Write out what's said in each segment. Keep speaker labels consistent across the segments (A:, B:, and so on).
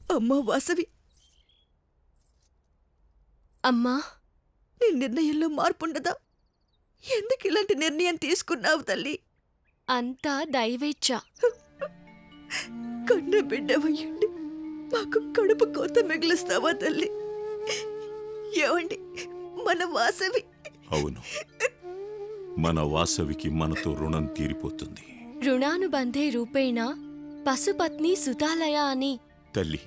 A: అమ్మా వాసవి,
B: అమ్మా,
A: నీ నిర్ణయంలో మార్పుండదా? ఎందుకు ఇలాంటి నిర్ణయం తీసుకున్నావు తల్లి?
B: అంతా దైవేచ్ఛ.
A: కన్న బిడ్డవయ్యండి మాకు కడుపు కోత మిగిలిస్తావా తల్లి? ఏమండి, మన వాసవి.
C: అవును, మన వాసవికి మనతో రుణం తీరిపోతుంది.
B: రుణానుబంధే రూపేణ పశుపత్ని సుతాలయ అని.
C: తల్లి,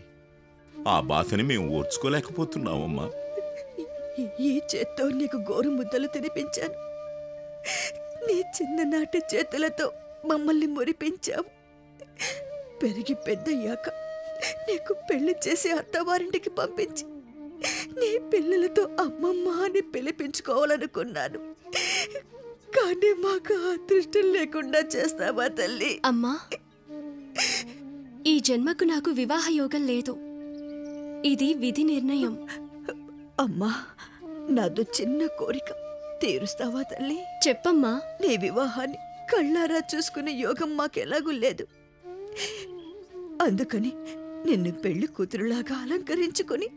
C: ఆ బాధని మేము ఓర్చుకోలేకపోతున్నామమ్మా.
A: ఈ చేత్తో నీకు గోరు ముద్దలు తినిపించాను. నీ చిన్ననాటి చేతులతో మమ్మల్ని మురిపించావు. పెరిగి పెద్దయ్యాక నీకు పెళ్లి చేసి అత్తవారింటికి పంపించి నీ పిల్లలతో అమ్మమ్మ అని పిలిపించుకోవాలనుకున్నాను. కానీ మాకు అదృష్టం లేకుండా చేస్తావా తల్లి?
B: అమ్మా, ఈ జన్మకు నాకు వివాహయోగం లేదు. ఇది విధి నిర్ణయం.
A: అమ్మా, నాదో చిన్న కోరిక తీరుస్తావా తల్లి?
B: చెప్పమ్మా.
A: నీ వివాహాన్ని కళ్ళారా చూసుకునే యోగం మాకెలాగూ లేదు. అందుకని నిన్ను పెళ్లి కూతురులాగా అలంకరించుకుని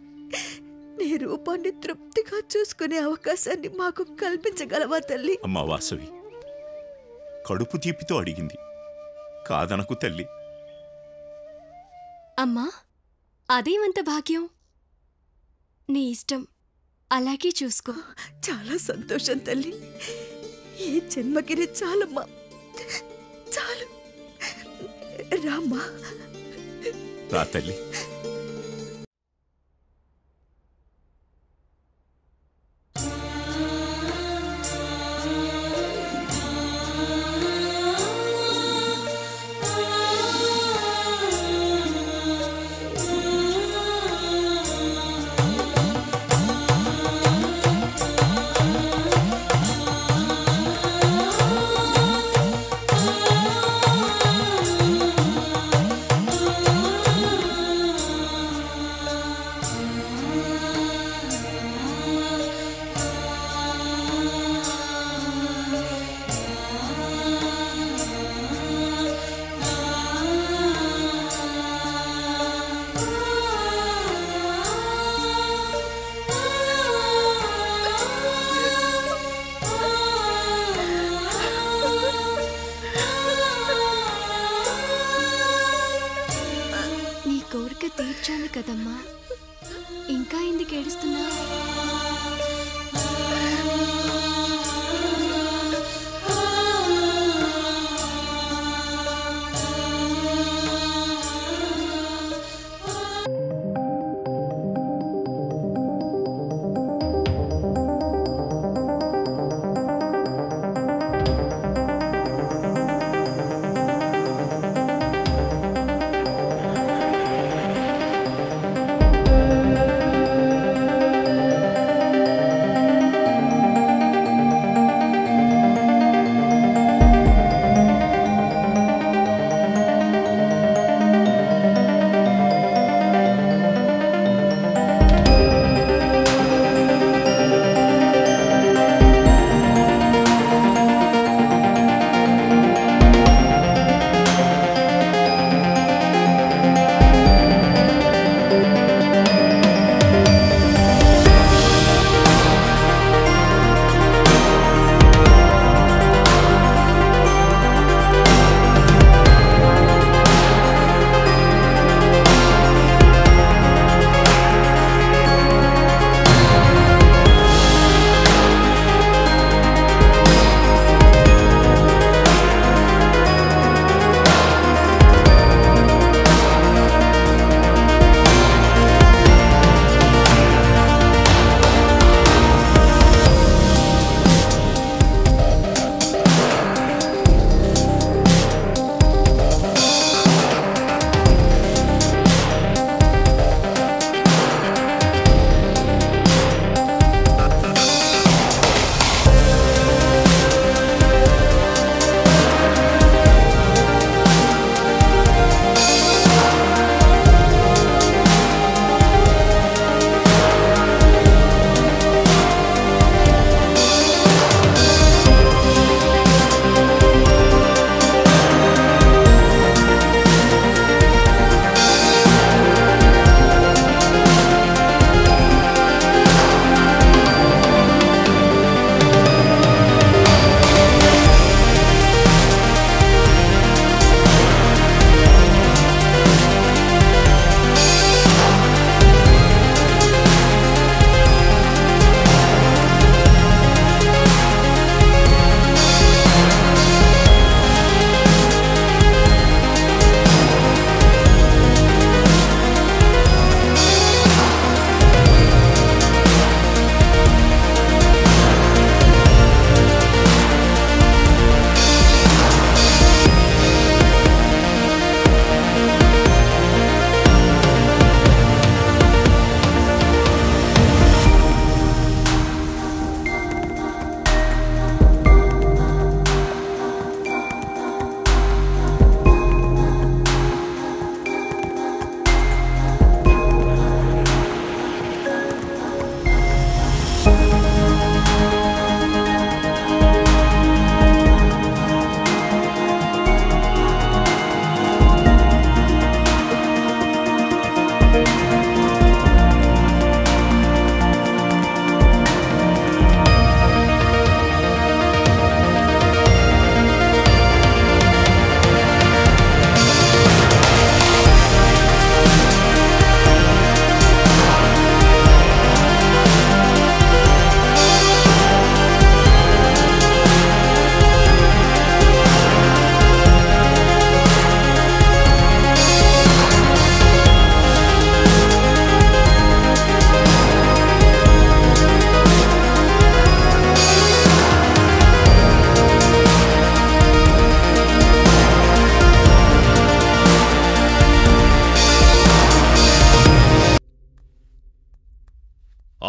A: నీ రూపాన్ని తృప్తిగా చూసుకునే అవకాశాన్ని మాకు కల్పించగలవా తల్లి?
C: అమ్మా వాసవి, కడుపు తీపితో అడిగింది, కాదనకు తల్లి.
B: అమ్మా, అదేమంత భాగ్యం. నీ ఇష్టం, అలాగే చూసుకో.
A: చాలా సంతోషం తల్లి. ఈ జన్మకిరి చాలమ్మా, చాలు. రామ్మా.
C: రా తల్లి.
B: తీర్చాను కదమ్మా, ఇంకా ఎందుకు ఏడుస్తున్నా?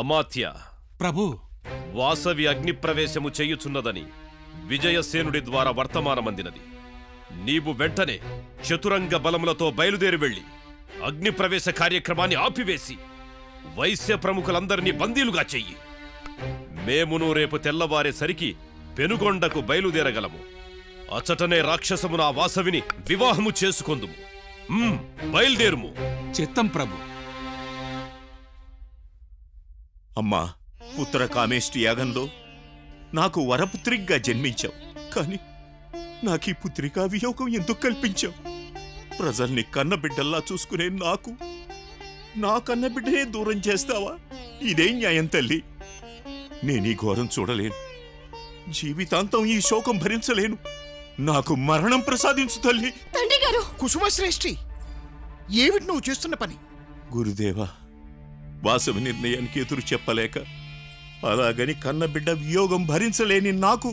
D: అమాత్య
E: ప్రభు,
D: వాసవి అగ్నిప్రవేశము చేయుచున్నదని విజయసేనుడి ద్వారా వర్తమానమందినది. నీవు వెంటనే చతురంగ బలములతో బయలుదేరి వెళ్లి అగ్నిప్రవేశ కార్యక్రమాన్ని ఆపివేసి వైశ్య ప్రముఖులందరినీ బందీలుగా చెయ్యి. మేమును రేపు తెల్లవారేసరికి పెనుగొండకు బయలుదేరగలము. అచటనే రాక్షసమున ఆ వాసవిని వివాహము చేసుకొందుము. బయలుదేరుము.
E: చిత్తం ప్రభు.
C: అమ్మా, పుత్ర కామేష్టి యాగంలో నాకు వరపుత్రిగా జన్మించావు, కాని నాకీ పుత్రికా వియోగం ఎందుకు కల్పించావు? ప్రజల్ని కన్నబిడ్డల్లా చూసుకునే నాకు నా కన్నబిడ్డనే దూరం చేస్తావా? ఇదేం న్యాయం తల్లి? నేనీ ఘోరం చూడలేను. జీవితాంతం ఈ శోకం భరించలేను. నాకు మరణం ప్రసాదించు తల్లి.
B: తండ్రి గారు!
F: కుసుమశ్రేష్ఠి, ఏమిటి నువ్వు చేస్తున్న పని?
C: గురుదేవా, వాసవి నిర్ణయానికి ఎదురు చెప్పలేక అలాగని కన్నబిడ్డ వియోగం భరించలేని నాకు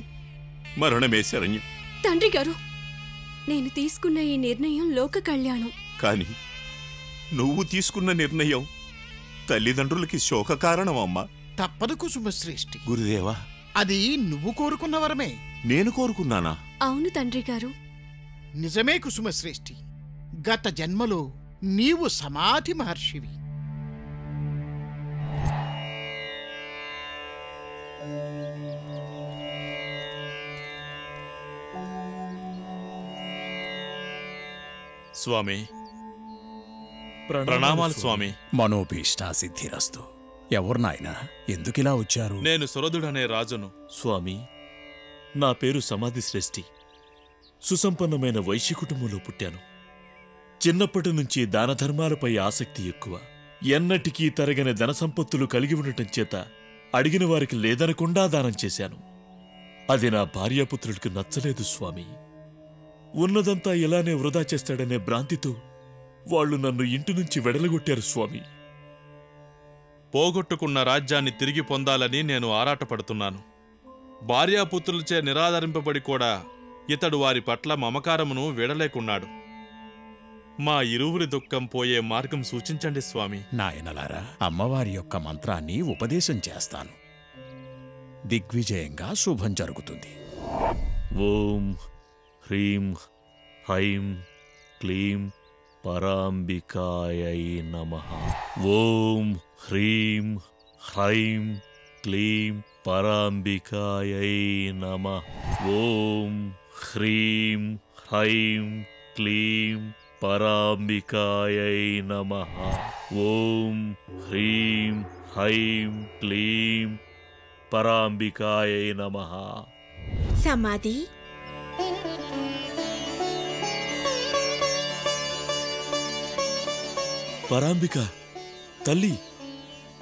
C: మరణమే శరణ్యం.
B: తండ్రి గారు, నేను తీసుకున్న ఈ నిర్ణయం లోక కళ్యాణం.
C: కాని నువ్వు తీసుకున్న నిర్ణయం తల్లిదండ్రులకి శోక కారణం అమ్మా.
F: తప్పదు కుసుమశ్రేష్ఠి.
C: గురుదేవా,
F: అది నువ్వు కోరుకున్న వరమే.
C: నేను కోరుకున్నానా?
B: అవును తండ్రి గారు.
F: నిజమే కుసుమశ్రేష్ఠి. గత జన్మలో నీవు సమాధి మహర్షివి.
G: స్వామి, ప్రణామాలు స్వామి.
E: మనోభీష్టాసిద్ధిరస్తు. ఎవరు నాయనా, ఎందుకిలా వచ్చారు?
G: నేను సురదుడనే రాజును. స్వామి, నా పేరు సమాధి శ్రేష్ఠి. సుసంపన్నమైన వైశ్య కుటుంబంలో పుట్టాను. చిన్నప్పటి నుంచి దానధర్మాలపై ఆసక్తి ఎక్కువ. ఎన్నటికీ తరగని ధన సంపత్తులు కలిగి ఉండటం చేత అడిగిన వారికి లేదనకుండా దానం చేశాను. అది నా భార్యాపుత్రుడికి నచ్చలేదు స్వామి. ఉన్నదంతా ఇలానే వృధా చేస్తాడనే భ్రాంతితో వాళ్లు నన్ను ఇంటి నుంచి వెడలగొట్టారు స్వామి. పోగొట్టుకున్న రాజ్యాన్ని తిరిగి పొందాలని నేను ఆరాటపడుతున్నాను. భార్యాపుత్రులచే నిరాదరింపబడి కూడా ఇతడు వారి పట్ల మమకారమును వీడలేకున్నాడు. మా ఇరువురి దుఃఖం పోయే మార్గం సూచించండి స్వామి.
E: నాయనలారా, అమ్మవారి యొక్క మంత్రాన్ని ఉపదేశం చేస్తాను. దిగ్విజయంగా శుభం జరుగుతుంది.
G: ఓం హ్రీం హైం క్లీం పరాంబికాయై నమః. ఓం హ్రీం హ్రైం క్లీం పరాంబికాయై నమః. ఓం హ్రీం హ్రైం క్లీం పరాంబికాయై నమః. ఓం హ్రీం హైం క్లీం పరాంబికాయై నమః.
A: సమాధి,
G: పరాంబిక తల్లి,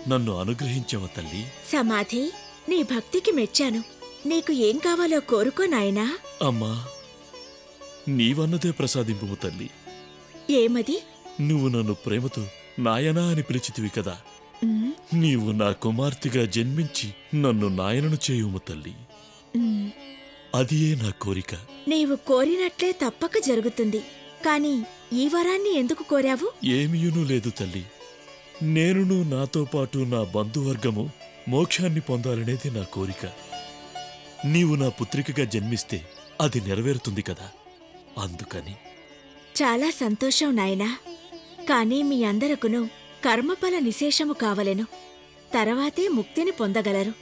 G: నన్ను అనుగ్రహించవ తల్లి.
A: సమాధి, నీ భక్తికి మెచ్చాను. నీకు ఏం కావాలో కోరుకో నాయనా.
G: అమ్మా, నీవన్నదే ప్రసాదింపు తల్లి.
A: ఏమది?
G: నువ్వు నన్ను ప్రేమతో నాయనా అని పిలిచితివి కదా. నీవు నా కుమార్తెగా జన్మించి నన్ను నాయనను చేయుము తల్లి. అదియే నా కోరిక.
A: నీవు కోరినట్లే తప్పక జరుగుతుంది. కాని ఈ వరాన్ని ఎందుకు కోరావు?
G: ఏమీయునూ లేదు తల్లి. నేనును నాతో పాటు నా బంధువర్గము మోక్షాన్ని పొందాలనేది నా కోరిక. నీవు నా పుత్రికగా జన్మిస్తే అది నెరవేరుతుంది కదా, అందుకని.
A: చాలా సంతోషం నాయనా. కాని మీ అందరకును కర్మఫల నిశేషము కావలెను. తర్వాతే ముక్తిని పొందగలరు.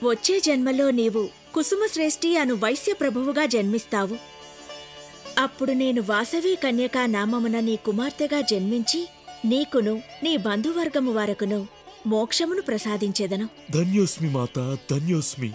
A: వచ్చే జన్మలో నీవు కుసుమశ్రేష్ఠి అను వైశ్య ప్రభువుగా జన్మిస్తావు. అప్పుడు నేను వాసవి కన్యకా నామమున నీ కుమార్తెగా జన్మించి నీకును నీ బంధువర్గము వారకును మోక్షమును ప్రసాదించెదను.
G: ధన్యోస్మి మాతా, ధన్యోస్మి.